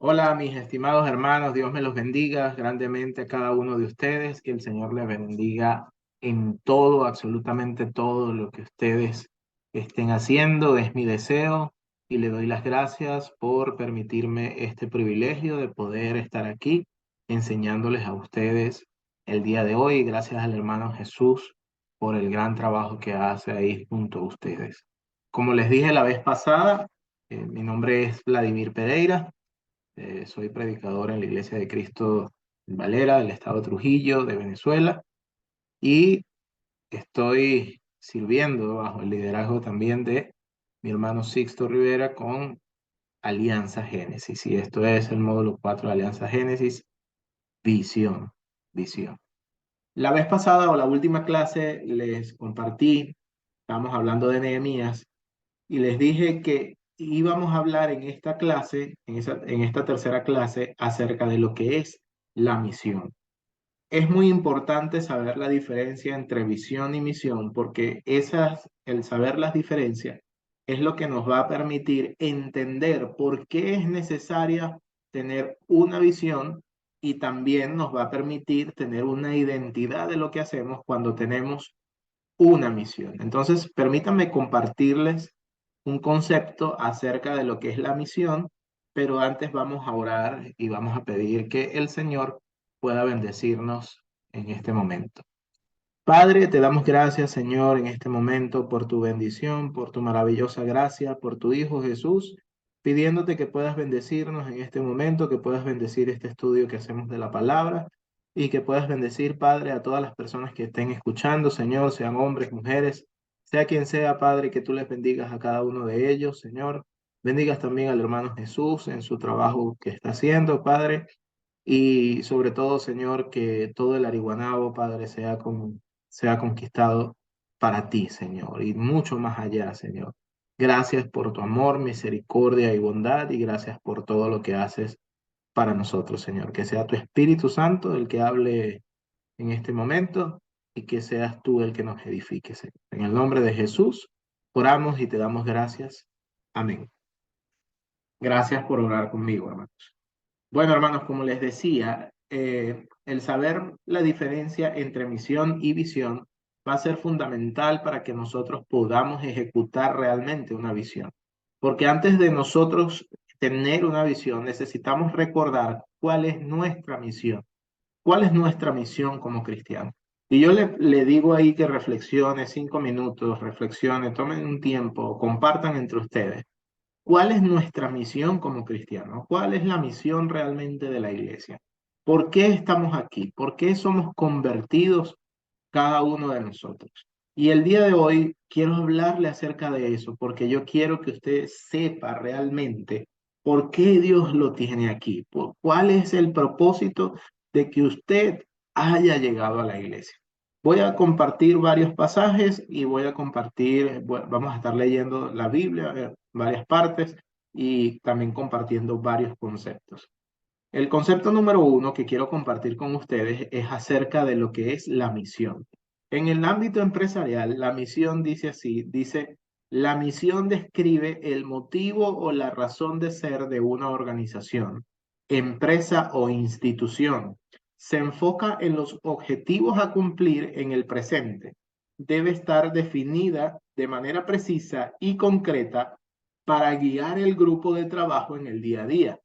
Hola, mis estimados hermanos, Dios me los bendiga grandemente a cada uno de ustedes, que el Señor les bendiga en todo, absolutamente todo lo que ustedes estén haciendo. Es mi deseo y le doy las gracias por permitirme este privilegio de poder estar aquí enseñándoles a ustedes el día de hoy. Gracias al hermano Jesús por el gran trabajo que hace ahí junto a ustedes. Como les dije la vez pasada, mi nombre es Vladimir Pereira. Soy predicador en la Iglesia de Cristo en Valera, del estado de Trujillo, de Venezuela, y estoy sirviendo bajo el liderazgo también de mi hermano Sixto Rivera con Alianza Génesis. Y esto es el módulo 4 de Alianza Génesis, visión, visión. La vez pasada o la última clase les compartí, estábamos hablando de Nehemías, y les dije que íbamos a hablar en esta clase, en esta tercera clase, acerca de lo que es la misión. Es muy importante saber la diferencia entre visión y misión, porque el saber las diferencias es lo que nos va a permitir entender por qué es necesaria tener una visión y también nos va a permitir tener una identidad de lo que hacemos cuando tenemos una misión. Entonces, permítanme compartirles un concepto acerca de lo que es la misión, pero antes vamos a orar y vamos a pedir que el Señor pueda bendecirnos en este momento. Padre, te damos gracias, Señor, en este momento por tu bendición, por tu maravillosa gracia, por tu Hijo Jesús, pidiéndote que puedas bendecirnos en este momento, que puedas bendecir este estudio que hacemos de la palabra y que puedas bendecir, Padre, a todas las personas que estén escuchando, Señor, sean hombres, mujeres, sea quien sea, Padre, que tú les bendigas a cada uno de ellos, Señor. Bendigas también al hermano Jesús en su trabajo que está haciendo, Padre. Y sobre todo, Señor, que todo el Ariguanabo, Padre, sea conquistado para ti, Señor, y mucho más allá, Señor. Gracias por tu amor, misericordia y bondad, y gracias por todo lo que haces para nosotros, Señor. Que sea tu Espíritu Santo el que hable en este momento y que seas tú el que nos edifique, Señor. En el nombre de Jesús, oramos y te damos gracias. Amén. Gracias por orar conmigo, hermanos. Bueno, hermanos, como les decía, el saber la diferencia entre misión y visión va a ser fundamental para que nosotros podamos ejecutar realmente una visión. Porque antes de nosotros tener una visión, necesitamos recordar cuál es nuestra misión, cuál es nuestra misión como cristianos. Y yo le digo ahí que reflexione 5 minutos, reflexione, tomen un tiempo, compartan entre ustedes. ¿Cuál es nuestra misión como cristianos? ¿Cuál es la misión realmente de la iglesia? ¿Por qué estamos aquí? ¿Por qué somos convertidos cada uno de nosotros? Y el día de hoy quiero hablarle acerca de eso, porque yo quiero que usted sepa realmente por qué Dios lo tiene aquí, cuál es el propósito de que usted haya llegado a la iglesia. Voy a compartir varios pasajes y vamos a estar leyendo la Biblia, varias partes y también compartiendo varios conceptos. El concepto número uno que quiero compartir con ustedes es acerca de lo que es la misión. En el ámbito empresarial, la misión dice así, dice, la misión describe el motivo o la razón de ser de una organización, empresa o institución. Se enfoca en los objetivos a cumplir en el presente. Debe estar definida de manera precisa y concreta para guiar el grupo de trabajo en el día a día.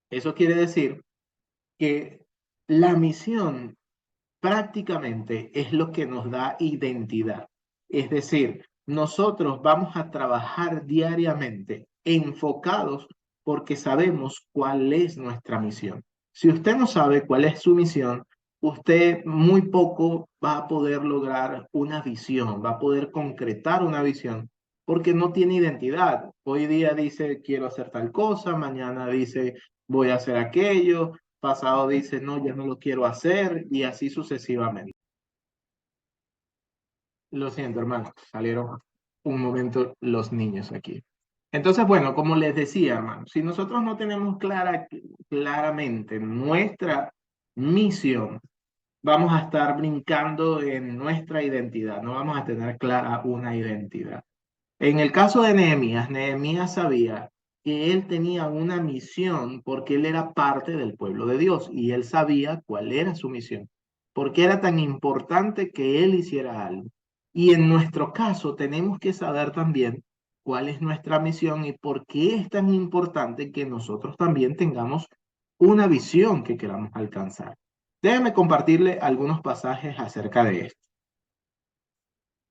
Eso quiere decir que la misión prácticamente es lo que nos da identidad. Es decir, nosotros vamos a trabajar diariamente enfocados porque sabemos cuál es nuestra misión. Si usted no sabe cuál es su misión, usted muy poco va a poder lograr una visión, va a poder concretar una visión porque no tiene identidad. Hoy día dice quiero hacer tal cosa, mañana dice voy a hacer aquello, pasado dice, no, ya no lo quiero hacer, y así sucesivamente. Lo siento, hermano, salieron un momento los niños aquí. Entonces, bueno, como les decía, hermano, si nosotros no tenemos claramente nuestra misión, vamos a estar brincando en nuestra identidad, no vamos a tener clara una identidad. En el caso de Nehemías, Nehemías sabía que él tenía una misión porque él era parte del pueblo de Dios y él sabía cuál era su misión, porque era tan importante que él hiciera algo. Y en nuestro caso tenemos que saber también cuál es nuestra misión y por qué es tan importante que nosotros también tengamos una visión que queramos alcanzar. Déjeme compartirle algunos pasajes acerca de esto.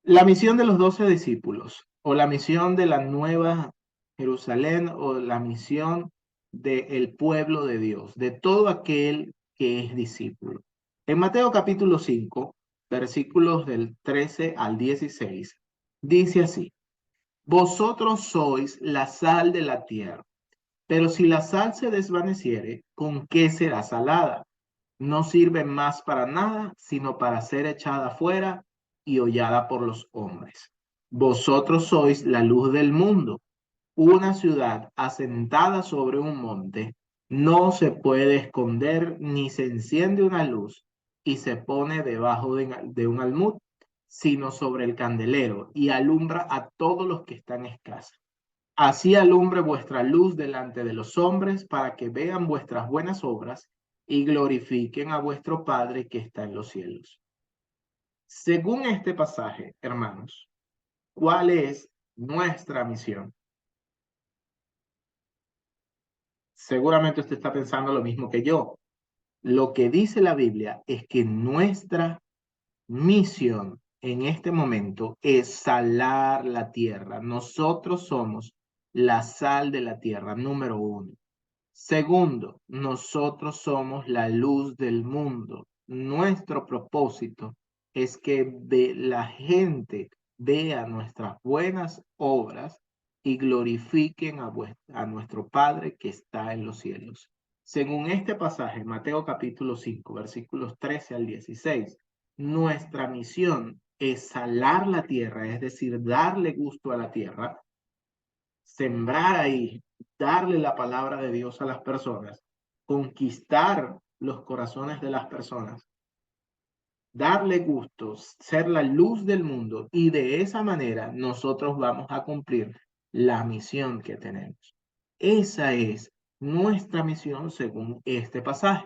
La misión de los 12 discípulos, o la misión de la nueva Jerusalén, o la misión del pueblo de Dios, de todo aquel que es discípulo. En Mateo capítulo 5, versículos del 13 al 16, dice así: Vosotros sois la sal de la tierra, pero si la sal se desvaneciere, ¿con qué será salada? No sirve más para nada, sino para ser echada fuera y hollada por los hombres. Vosotros sois la luz del mundo. Una ciudad asentada sobre un monte no se puede esconder, ni se enciende una luz y se pone debajo de un almud, sino sobre el candelero, y alumbra a todos los que están en casa. Así alumbre vuestra luz delante de los hombres, para que vean vuestras buenas obras y glorifiquen a vuestro Padre que está en los cielos. Según este pasaje, hermanos, ¿cuál es nuestra misión? Seguramente usted está pensando lo mismo que yo. Lo que dice la Biblia es que nuestra misión en este momento es salar la tierra. Nosotros somos la sal de la tierra, número uno. Segundo, nosotros somos la luz del mundo. Nuestro propósito es que la gente vea nuestras buenas obras y glorifiquen a nuestro Padre que está en los cielos. Según este pasaje, Mateo capítulo 5, versículos 13 al 16, nuestra misión es salar la tierra, es decir, darle gusto a la tierra, sembrar ahí, darle la palabra de Dios a las personas, conquistar los corazones de las personas, darle gustos, ser la luz del mundo, y de esa manera nosotros vamos a cumplir la misión que tenemos. Esa es nuestra misión según este pasaje,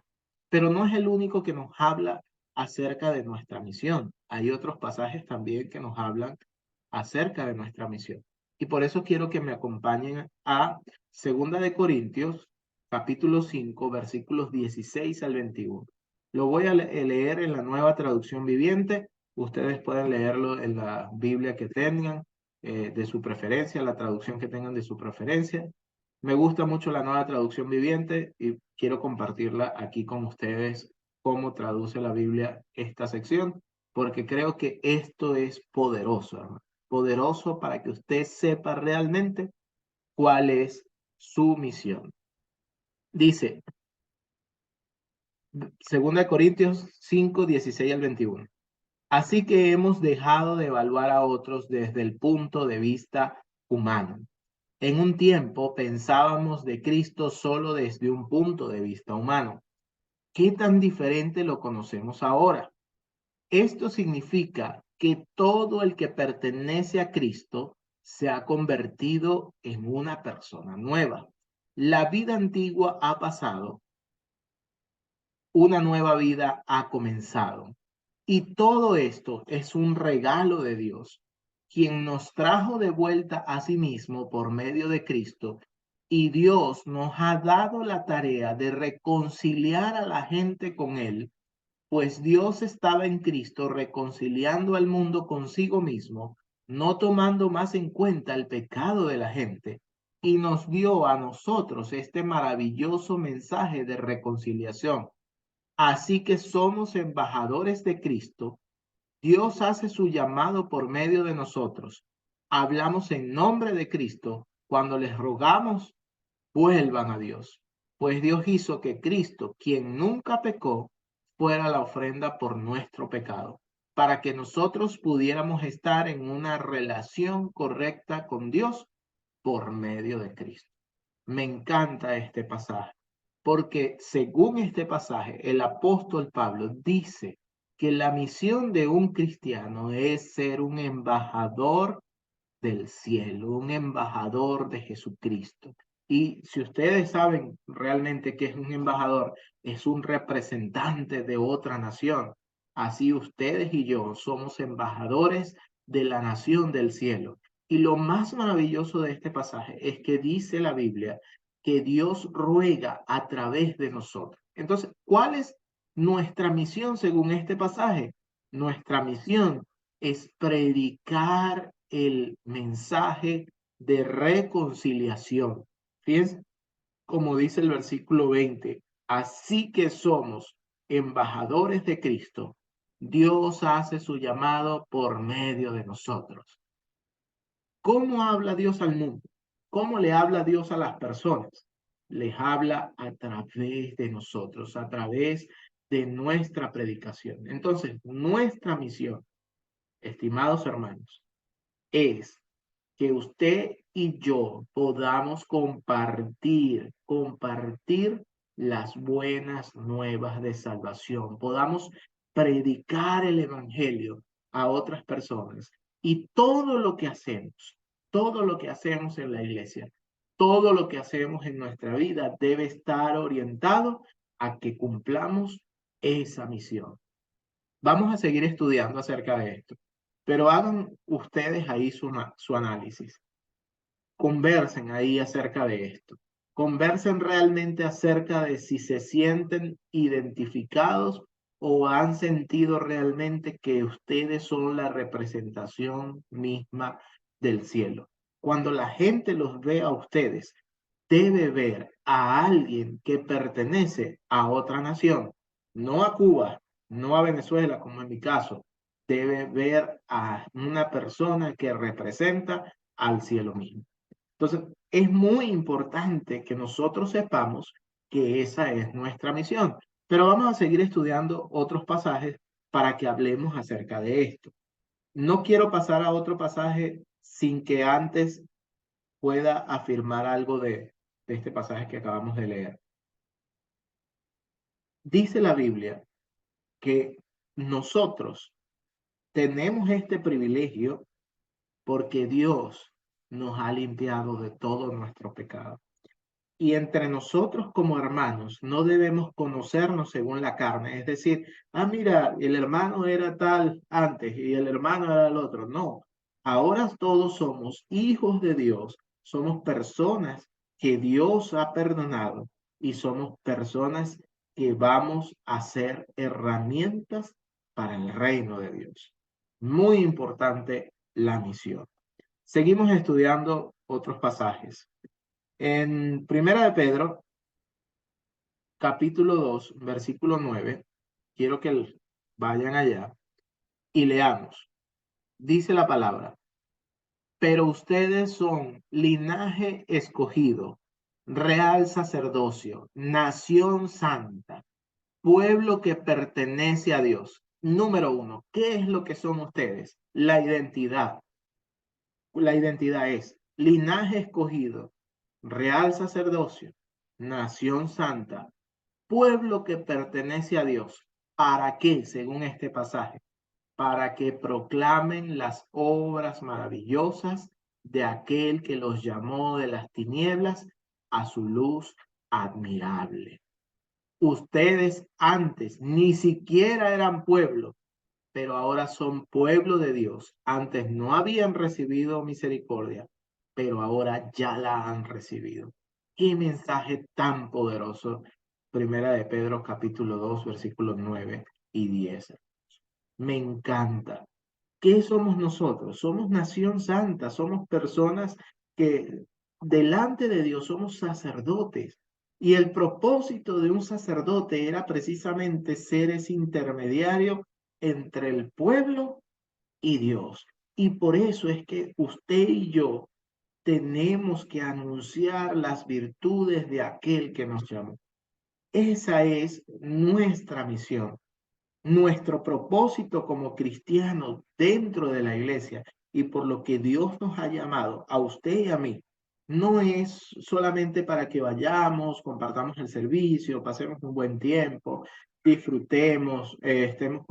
pero no es el único que nos habla acerca de nuestra misión. Hay otros pasajes también que nos hablan acerca de nuestra misión. Y por eso quiero que me acompañen a Segunda de Corintios, capítulo 5, versículos 16 al 21. Lo voy a leer en la Nueva Traducción Viviente. Ustedes pueden leerlo en la Biblia que tengan, de su preferencia, la traducción que tengan de su preferencia. Me gusta mucho la Nueva Traducción Viviente y quiero compartirla aquí con ustedes cómo traduce la Biblia esta sección, porque creo que esto es poderoso, hermano. Poderoso para que usted sepa realmente cuál es su misión. Dice, 2 Corintios 5, 16 al 21. Así que hemos dejado de evaluar a otros desde el punto de vista humano. En un tiempo pensábamos de Cristo solo desde un punto de vista humano. ¿Qué tan diferente lo conocemos ahora? Esto significa que todo el que pertenece a Cristo se ha convertido en una persona nueva. La vida antigua ha pasado, una nueva vida ha comenzado. Y todo esto es un regalo de Dios, quien nos trajo de vuelta a sí mismo por medio de Cristo. Y Dios nos ha dado la tarea de reconciliar a la gente con Él, pues Dios estaba en Cristo reconciliando al mundo consigo mismo, no tomando más en cuenta el pecado de la gente, y nos dio a nosotros este maravilloso mensaje de reconciliación. Así que somos embajadores de Cristo. Dios hace su llamado por medio de nosotros. Hablamos en nombre de Cristo cuando les rogamos vuelvan a Dios, pues Dios hizo que Cristo, quien nunca pecó, fuera la ofrenda por nuestro pecado, para que nosotros pudiéramos estar en una relación correcta con Dios por medio de Cristo. Me encanta este pasaje, porque según este pasaje, el apóstol Pablo dice que la misión de un cristiano es ser un embajador del cielo, un embajador de Jesucristo. Y si ustedes saben realmente que es un embajador, es un representante de otra nación. Así ustedes y yo somos embajadores de la nación del cielo. Y lo más maravilloso de este pasaje es que dice la Biblia que Dios ruega a través de nosotros. Entonces, ¿cuál es nuestra misión según este pasaje? Nuestra misión es predicar el mensaje de reconciliación. Fíjense, como dice el versículo 20, así que somos embajadores de Cristo, Dios hace su llamado por medio de nosotros. ¿Cómo habla Dios al mundo? ¿Cómo le habla Dios a las personas? Les habla a través de nosotros, a través de nuestra predicación. Entonces, nuestra misión, estimados hermanos, es que usted y yo podamos compartir las buenas nuevas de salvación, podamos predicar el evangelio a otras personas. Y todo lo que hacemos en la iglesia, todo lo que hacemos en nuestra vida debe estar orientado a que cumplamos esa misión. Vamos a seguir estudiando acerca de esto, pero hagan ustedes ahí su análisis. Conversen ahí acerca de esto. Conversen realmente acerca de si se sienten identificados o han sentido realmente que ustedes son la representación misma del cielo. Cuando la gente los ve a ustedes, debe ver a alguien que pertenece a otra nación, no a Cuba, no a Venezuela, como en mi caso. Debe ver a una persona que representa al cielo mismo. Entonces, es muy importante que nosotros sepamos que esa es nuestra misión. Pero vamos a seguir estudiando otros pasajes para que hablemos acerca de esto. No quiero pasar a otro pasaje sin que antes pueda afirmar algo de este pasaje que acabamos de leer. Dice la Biblia que nosotros tenemos este privilegio porque Dios nos ha limpiado de todo nuestro pecado. Y entre nosotros como hermanos no debemos conocernos según la carne. Es decir, mira, el hermano era tal antes y el hermano era el otro. No, ahora todos somos hijos de Dios, somos personas que Dios ha perdonado y somos personas que vamos a ser herramientas para el reino de Dios. Muy importante la misión. Seguimos estudiando otros pasajes. En Primera de Pedro, capítulo 2, versículo 9, quiero que vayan allá y leamos. Dice la palabra, pero ustedes son linaje escogido, real sacerdocio, nación santa, pueblo que pertenece a Dios. Número uno, ¿qué es lo que son ustedes? La identidad. La identidad es linaje escogido, real sacerdocio, nación santa, pueblo que pertenece a Dios. ¿Para qué? Según este pasaje, para que proclamen las obras maravillosas de aquel que los llamó de las tinieblas a su luz admirable. Ustedes antes ni siquiera eran pueblo, pero ahora son pueblo de Dios. Antes no habían recibido misericordia, pero ahora ya la han recibido. Qué mensaje tan poderoso. Primera de Pedro capítulo 2 versículos 9 y 10. Me encanta. ¿Qué somos nosotros? Somos nación santa, somos personas que delante de Dios somos sacerdotes. Y el propósito de un sacerdote era precisamente ser ese intermediario entre el pueblo y Dios. Y por eso es que usted y yo tenemos que anunciar las virtudes de aquel que nos llamó. Esa es nuestra misión. Nuestro propósito como cristianos dentro de la iglesia y por lo que Dios nos ha llamado a usted y a mí, no es solamente para que vayamos, compartamos el servicio, pasemos un buen tiempo, disfrutemos, estemos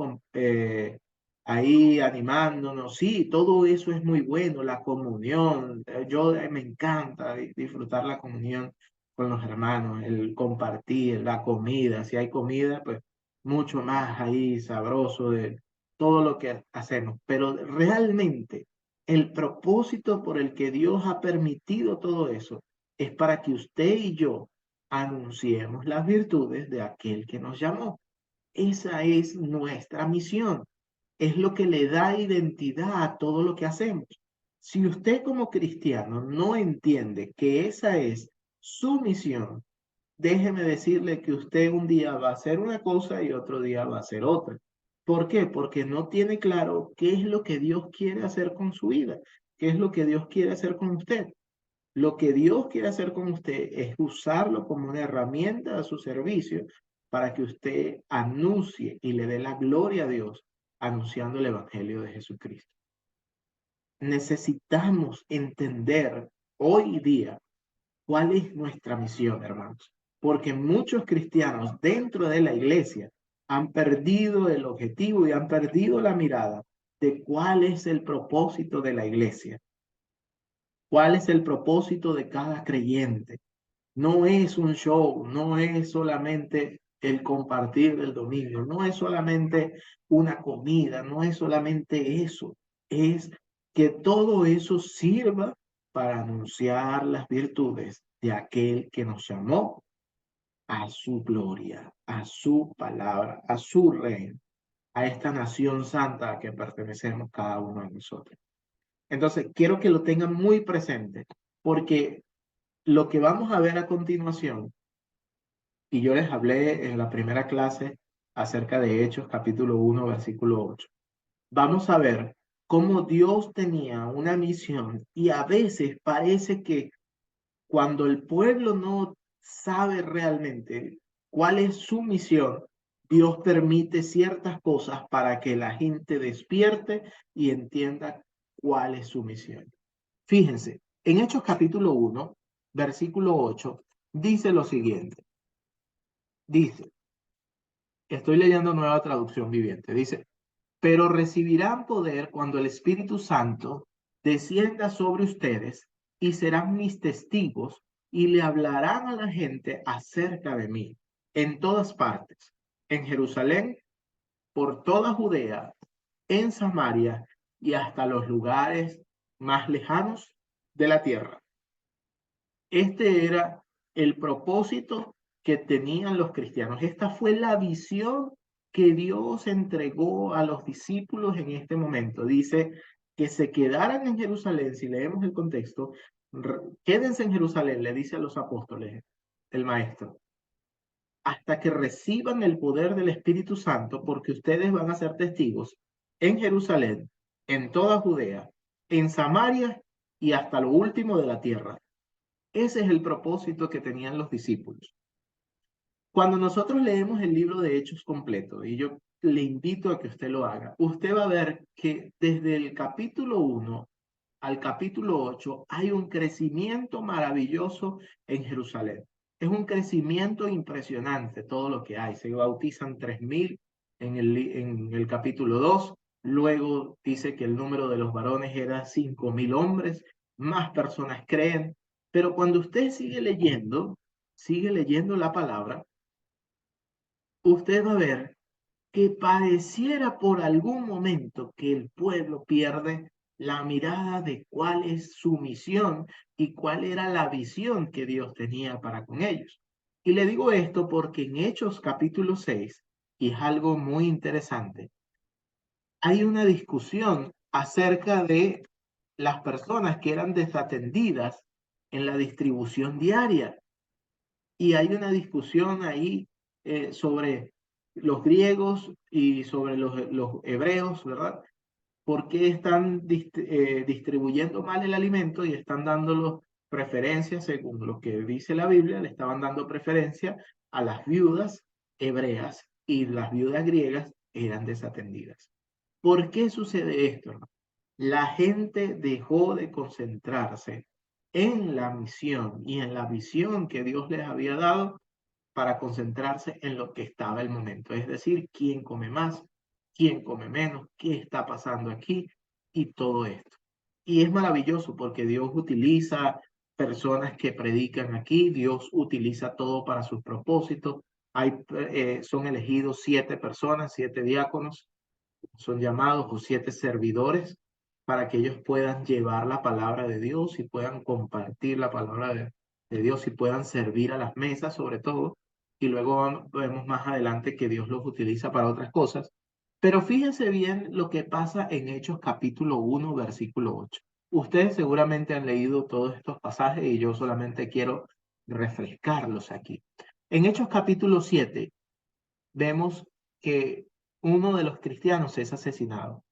ahí animándonos. Sí, todo eso es muy bueno, la comunión. Yo me encanta disfrutar la comunión con los hermanos, el compartir la comida. Si hay comida, pues mucho más ahí sabroso de todo lo que hacemos. Pero realmente el propósito por el que Dios ha permitido todo eso es para que usted y yo anunciemos las virtudes de aquel que nos llamó. Esa es nuestra misión. Es lo que le da identidad a todo lo que hacemos. Si usted como cristiano no entiende que esa es su misión, déjeme decirle que usted un día va a hacer una cosa y otro día va a hacer otra. ¿Por qué? Porque no tiene claro qué es lo que Dios quiere hacer con su vida, qué es lo que Dios quiere hacer con usted. Lo que Dios quiere hacer con usted es usarlo como una herramienta a su servicio para que usted anuncie y le dé la gloria a Dios anunciando el Evangelio de Jesucristo. Necesitamos entender hoy día cuál es nuestra misión, hermanos, porque muchos cristianos dentro de la iglesia han perdido el objetivo y han perdido la mirada de cuál es el propósito de la iglesia, cuál es el propósito de cada creyente. No es un show, no es solamente el compartir del domingo, no es solamente una comida, no es solamente eso, es que todo eso sirva para anunciar las virtudes de aquel que nos llamó a su gloria, a su palabra, a su reino, a esta nación santa a que pertenecemos cada uno de nosotros. Entonces, quiero que lo tengan muy presente, porque lo que vamos a ver a continuación, y yo les hablé en la primera clase acerca de Hechos capítulo 1 versículo 8. Vamos a ver cómo Dios tenía una misión y a veces parece que cuando el pueblo no sabe realmente cuál es su misión, Dios permite ciertas cosas para que la gente despierte y entienda cuál es su misión. Fíjense, en Hechos capítulo 1, versículo 8, dice lo siguiente. Dice, estoy leyendo nueva traducción viviente, dice, pero recibirán poder cuando el Espíritu Santo descienda sobre ustedes y serán mis testigos y le hablarán a la gente acerca de mí en todas partes, en Jerusalén, por toda Judea, en Samaria y hasta los lugares más lejanos de la tierra. Este era el propósito que tenían los cristianos. Esta fue la visión que Dios entregó a los discípulos en este momento. Dice que se quedaran en Jerusalén, si leemos el contexto, quédense en Jerusalén, le dice a los apóstoles el maestro, hasta que reciban el poder del Espíritu Santo, porque ustedes van a ser testigos en Jerusalén, en toda Judea, en Samaria y hasta lo último de la tierra. Ese es el propósito que tenían los discípulos. Cuando nosotros leemos el libro de Hechos completo, y yo le invito a que usted lo haga, usted va a ver que desde el capítulo 1 al capítulo 8 hay un crecimiento maravilloso en Jerusalén. Es un crecimiento impresionante todo lo que hay. Se bautizan 3.000 en el capítulo 2. Luego dice que el número de los varones era 5.000 hombres. Más personas creen. Pero cuando usted sigue leyendo la palabra, usted va a ver que pareciera por algún momento que el pueblo pierde la mirada de cuál es su misión y cuál era la visión que Dios tenía para con ellos. Y le digo esto porque en Hechos capítulo 6, y es algo muy interesante, hay una discusión acerca de las personas que eran desatendidas en la distribución diaria. Y hay una discusión ahí sobre los griegos y sobre los hebreos, ¿verdad? ¿Por qué están distribuyendo mal el alimento y están dándolo preferencia, según lo que dice la Biblia, le estaban dando preferencia a las viudas hebreas y las viudas griegas eran desatendidas? ¿Por qué sucede esto, hermano? La gente dejó de concentrarse en la misión y en la visión que Dios les había dado para concentrarse en lo que estaba el momento, es decir, quién come más, quién come menos, qué está pasando aquí y todo esto. Y es maravilloso porque Dios utiliza personas que predican aquí, Dios utiliza todo para sus propósitos. Son elegidos 7 personas, 7 diáconos, son llamados o 7 servidores para que ellos puedan llevar la palabra de Dios y puedan compartir la palabra de Dios y puedan servir a las mesas sobre todo. Y luego vemos más adelante que Dios los utiliza para otras cosas. Pero fíjense bien lo que pasa en Hechos capítulo 1, versículo 8. Ustedes seguramente han leído todos estos pasajes y yo solamente quiero refrescarlos aquí. En Hechos capítulo 7 vemos que uno de los cristianos es asesinado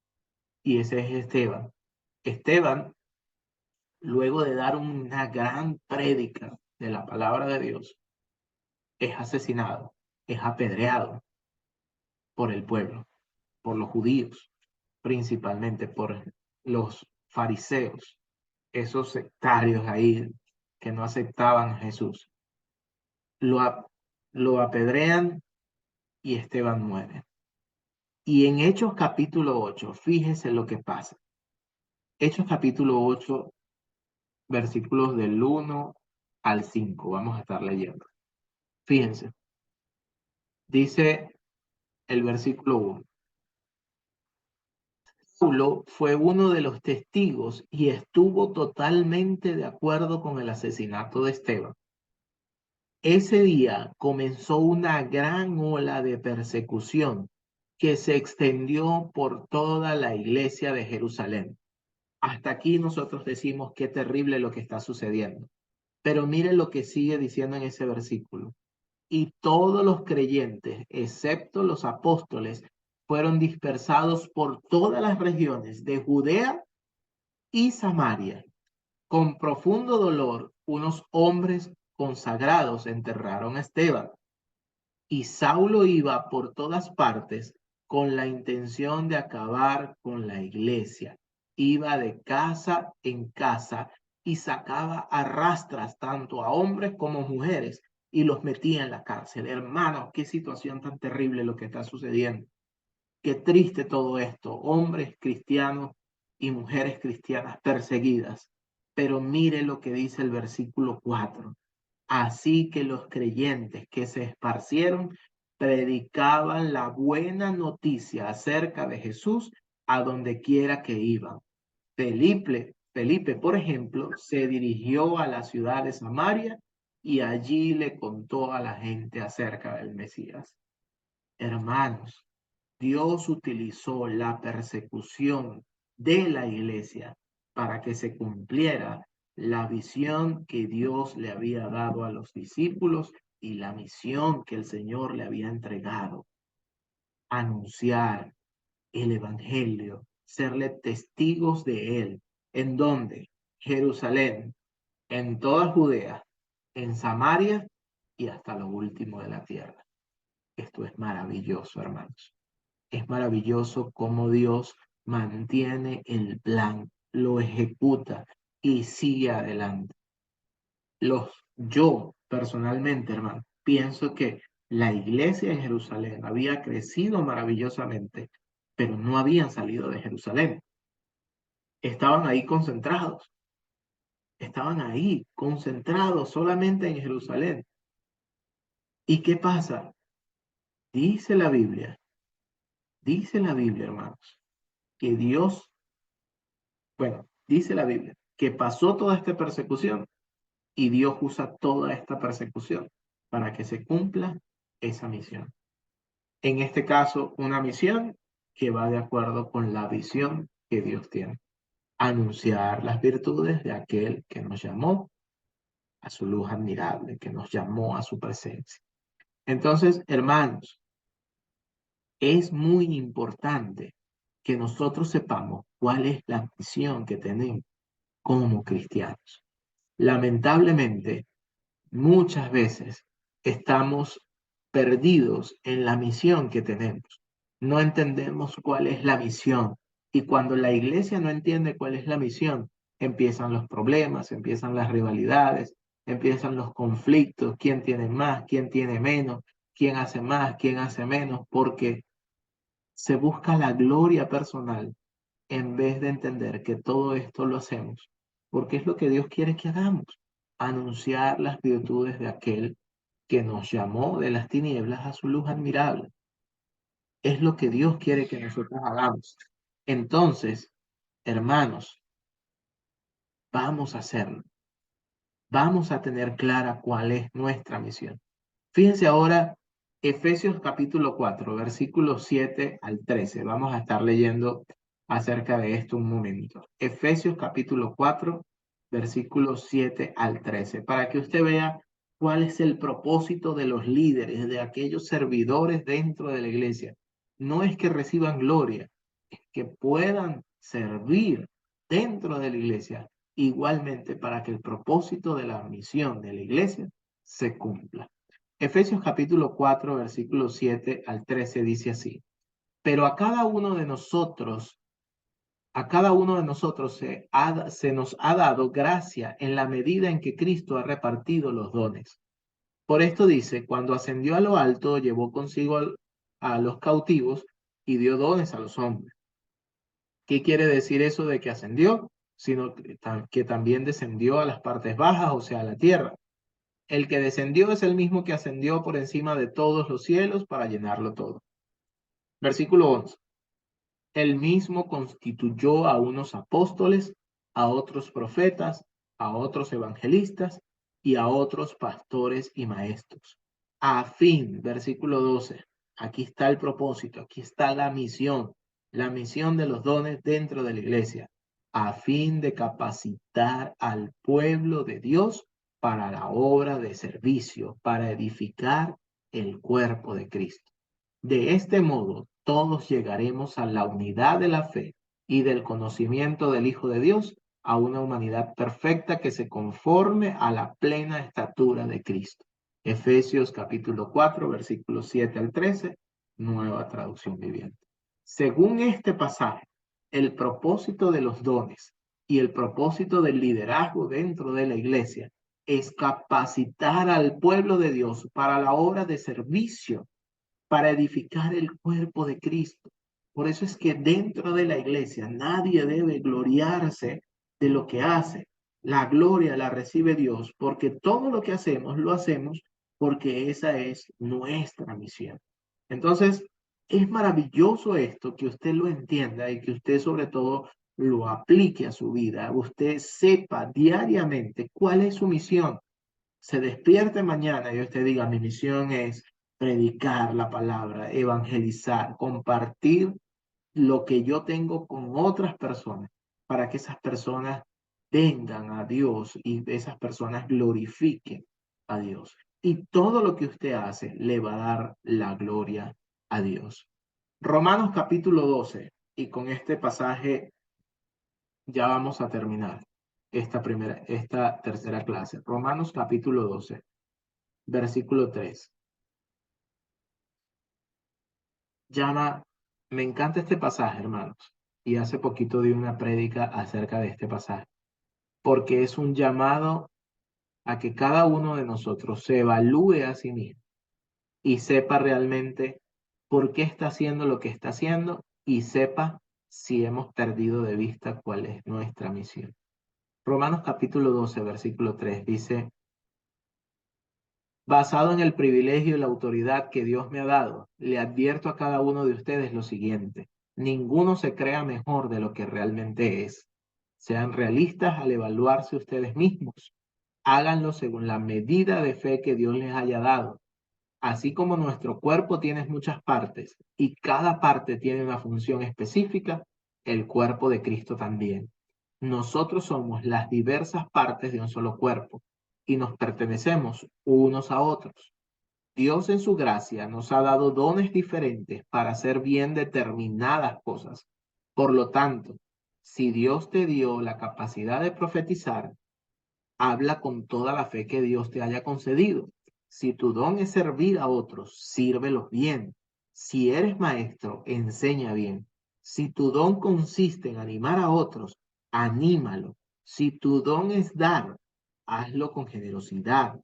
y ese es Esteban. Esteban, luego de dar una gran prédica de la palabra de Dios, es asesinado, es apedreado por el pueblo, por los judíos, principalmente por los fariseos, esos sectarios ahí que no aceptaban a Jesús. Lo, lo apedrean y Esteban muere. Y en Hechos capítulo 8, fíjese lo que pasa. Hechos capítulo 8, versículos del 1 al 5. Vamos a estar leyendo. Fíjense, dice el versículo 1. Saulo fue uno de los testigos y estuvo totalmente de acuerdo con el asesinato de Esteban. Ese día comenzó una gran ola de persecución que se extendió por toda la iglesia de Jerusalén. Hasta aquí nosotros decimos qué terrible lo que está sucediendo. Pero mire lo que sigue diciendo en ese versículo. Y todos los creyentes, excepto los apóstoles, fueron dispersados por todas las regiones de Judea y Samaria. Con profundo dolor, unos hombres consagrados enterraron a Esteban. Y Saulo iba por todas partes con la intención de acabar con la iglesia. Iba de casa en casa y sacaba a rastras tanto a hombres como mujeres y los metía en la cárcel. Hermanos, qué situación tan terrible lo que está sucediendo. Qué triste todo esto. Hombres cristianos y mujeres cristianas perseguidas. Pero mire lo que dice el versículo 4. Así que los creyentes que se esparcieron predicaban la buena noticia acerca de Jesús a donde quiera que iban. Felipe, por ejemplo, se dirigió a la ciudad de Samaria y allí le contó a la gente acerca del Mesías. Hermanos, Dios utilizó la persecución de la iglesia para que se cumpliera la visión que Dios le había dado a los discípulos y la misión que el Señor le había entregado. Anunciar el Evangelio, serle testigos de él. ¿En dónde? Jerusalén, en toda Judea, en Samaria y hasta lo último de la tierra. Esto es maravilloso, hermanos. Es maravilloso cómo Dios mantiene el plan, lo ejecuta y sigue adelante. Yo personalmente, hermano, pienso que la iglesia en Jerusalén había crecido maravillosamente, pero no habían salido de Jerusalén. Estaban ahí concentrados, solamente en Jerusalén. ¿Y qué pasa? Dice la Biblia, hermanos, que Dios, bueno, dice la Biblia, que pasó toda esta persecución y Dios usa toda esta persecución para que se cumpla esa misión. En este caso, una misión que va de acuerdo con la visión que Dios tiene. Anunciar las virtudes de aquel que nos llamó a su luz admirable, que nos llamó a su presencia. Entonces, hermanos, es muy importante que nosotros sepamos cuál es la misión que tenemos como cristianos. Lamentablemente, muchas veces estamos perdidos en la misión que tenemos. No entendemos cuál es la misión. Y cuando la iglesia no entiende cuál es la misión, empiezan los problemas, empiezan las rivalidades, empiezan los conflictos, quién tiene más, quién tiene menos, quién hace más, quién hace menos, porque Se busca la gloria personal en vez de entender que todo esto lo hacemos porque es lo que Dios quiere que hagamos, anunciar las virtudes de aquel que nos llamó de las tinieblas a su luz admirable. Es lo que Dios quiere que nosotros hagamos. Entonces, hermanos, vamos a hacerlo. Vamos a tener clara cuál es nuestra misión. Fíjense ahora Efesios capítulo 4, versículos 7 al 13. Vamos a estar leyendo acerca de esto un momento. Efesios capítulo 4, versículos 7 al 13, para que usted vea cuál es el propósito de los líderes, de aquellos servidores dentro de la iglesia. No es que reciban gloria, es que puedan servir dentro de la iglesia, igualmente para que el propósito de la misión de la iglesia se cumpla. Efesios capítulo 4, versículos 7 al 13 dice así: pero a cada uno de nosotros se nos ha dado gracia en la medida en que Cristo ha repartido los dones. Por esto dice, cuando ascendió a lo alto, llevó consigo a los cautivos y dio dones a los hombres. ¿Qué quiere decir eso de que ascendió? Sino que también descendió a las partes bajas, o sea, a la tierra. El que descendió es el mismo que ascendió por encima de todos los cielos para llenarlo todo. Versículo 11. Él mismo constituyó a unos apóstoles, a otros profetas, a otros evangelistas y a otros pastores y maestros. A fin, versículo 12. Aquí está el propósito, aquí está la misión de los dones dentro de la iglesia, a fin de capacitar al pueblo de Dios para la obra de servicio, para edificar el cuerpo de Cristo. De este modo, todos llegaremos a la unidad de la fe y del conocimiento del Hijo de Dios, a una humanidad perfecta que se conforme a la plena estatura de Cristo. Efesios capítulo 4, versículos 7 al 13, nueva traducción viviente. Según este pasaje, el propósito de los dones y el propósito del liderazgo dentro de la iglesia es capacitar al pueblo de Dios para la obra de servicio, para edificar el cuerpo de Cristo. Por eso es que dentro de la iglesia nadie debe gloriarse de lo que hace. La gloria la recibe Dios, porque todo lo que hacemos lo hacemos porque esa es nuestra misión. Entonces, es maravilloso esto, que usted lo entienda y que usted sobre todo lo aplique a su vida. Usted sepa diariamente cuál es su misión. Se despierte mañana y usted diga, mi misión es predicar la palabra, evangelizar, compartir lo que yo tengo con otras personas, para que esas personas vengan a Dios y esas personas glorifiquen a Dios. Y todo lo que usted hace le va a dar la gloria a Dios. Romanos capítulo 12, y con este pasaje ya vamos a terminar esta tercera clase. Romanos capítulo 12, versículo 3. Me encanta este pasaje, hermanos, y hace poquito di una prédica acerca de este pasaje, porque es un llamado a que cada uno de nosotros se evalúe a sí mismo y sepa realmente por qué está haciendo lo que está haciendo y sepa si hemos perdido de vista cuál es nuestra misión. Romanos capítulo 12, versículo 3 dice: basado en el privilegio y la autoridad que Dios me ha dado, le advierto a cada uno de ustedes lo siguiente: ninguno se crea mejor de lo que realmente es. Sean realistas al evaluarse ustedes mismos. Háganlo según la medida de fe que Dios les haya dado. Así como nuestro cuerpo tiene muchas partes y cada parte tiene una función específica, el cuerpo de Cristo también. Nosotros somos las diversas partes de un solo cuerpo y nos pertenecemos unos a otros. Dios en su gracia nos ha dado dones diferentes para hacer bien determinadas cosas. Por lo tanto, si Dios te dio la capacidad de profetizar, habla con toda la fe que Dios te haya concedido. Si tu don es servir a otros, sírvelos bien. Si eres maestro, enseña bien. Si tu don consiste en animar a otros, anímalo. Si tu don es dar, hazlo con generosidad.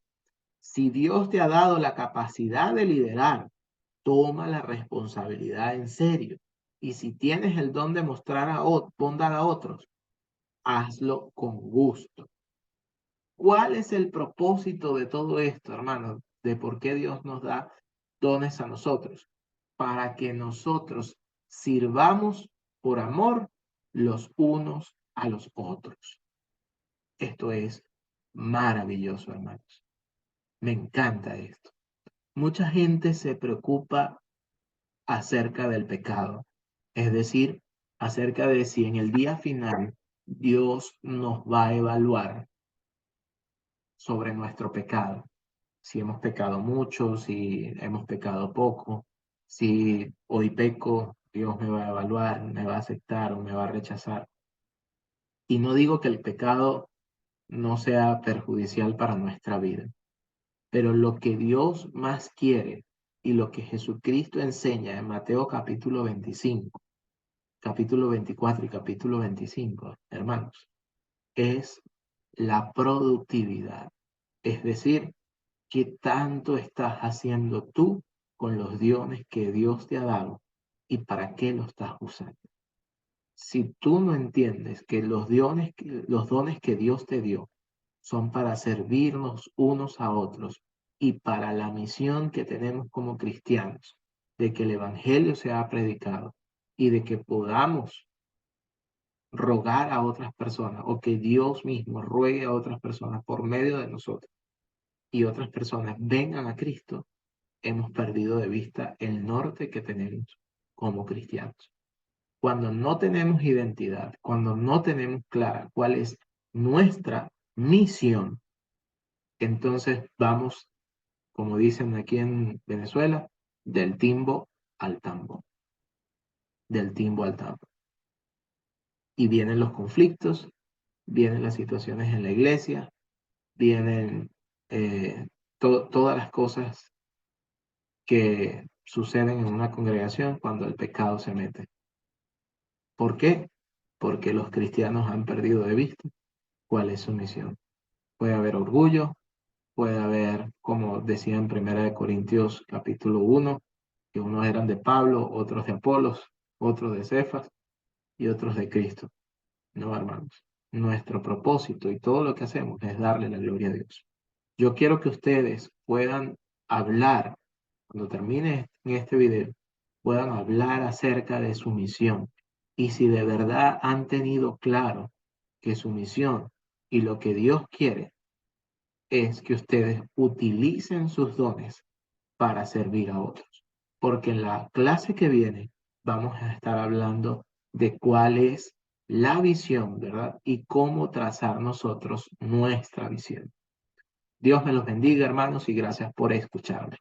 Si Dios te ha dado la capacidad de liderar, toma la responsabilidad en serio. Y si tienes el don de mostrar bondad a otros, hazlo con gusto. ¿Cuál es el propósito de todo esto, hermanos? De por qué Dios nos da dones a nosotros. Para que nosotros sirvamos por amor los unos a los otros. Esto es maravilloso, hermanos. Me encanta esto. Mucha gente se preocupa acerca del pecado, es decir, acerca de si en el día final Dios nos va a evaluar sobre nuestro pecado, si hemos pecado mucho, si hemos pecado poco, si hoy peco, Dios me va a evaluar, me va a aceptar o me va a rechazar. Y no digo que el pecado no sea perjudicial para nuestra vida, pero lo que Dios más quiere y lo que Jesucristo enseña en Mateo capítulo 25, capítulo 24 y capítulo 25, hermanos, es la productividad. Es decir, ¿qué tanto estás haciendo tú con los dones que Dios te ha dado y para qué lo estás usando? Si tú no entiendes que los dones que Dios te dio son para servirnos unos a otros y para la misión que tenemos como cristianos, de que el Evangelio sea predicado y de que podamos rogar a otras personas o que Dios mismo ruegue a otras personas por medio de nosotros y otras personas vengan a Cristo, hemos perdido de vista el norte que tenemos como cristianos. Cuando no tenemos identidad, cuando no tenemos clara cuál es nuestra misión, entonces vamos, como dicen aquí en Venezuela, del timbo al tambo, del timbo al tambo. Y vienen los conflictos, vienen las situaciones en la iglesia, vienen todas las cosas que suceden en una congregación cuando el pecado se mete. ¿Por qué? Porque los cristianos han perdido de vista cuál es su misión. Puede haber orgullo, puede haber, como decía en 1 Corintios capítulo 1, que unos eran de Pablo, otros de Apolos, otros de Cefas y otros de Cristo. No, hermanos. Nuestro propósito y todo lo que hacemos es darle la gloria a Dios. Yo quiero que ustedes puedan hablar, cuando termine en este video, puedan hablar acerca de su misión. Y si de verdad han tenido claro que su misión y lo que Dios quiere es que ustedes utilicen sus dones para servir a otros. Porque en la clase que viene vamos a estar hablando de cuál es la visión, ¿verdad? Y cómo trazar nosotros nuestra visión. Dios me los bendiga, hermanos, y gracias por escucharme.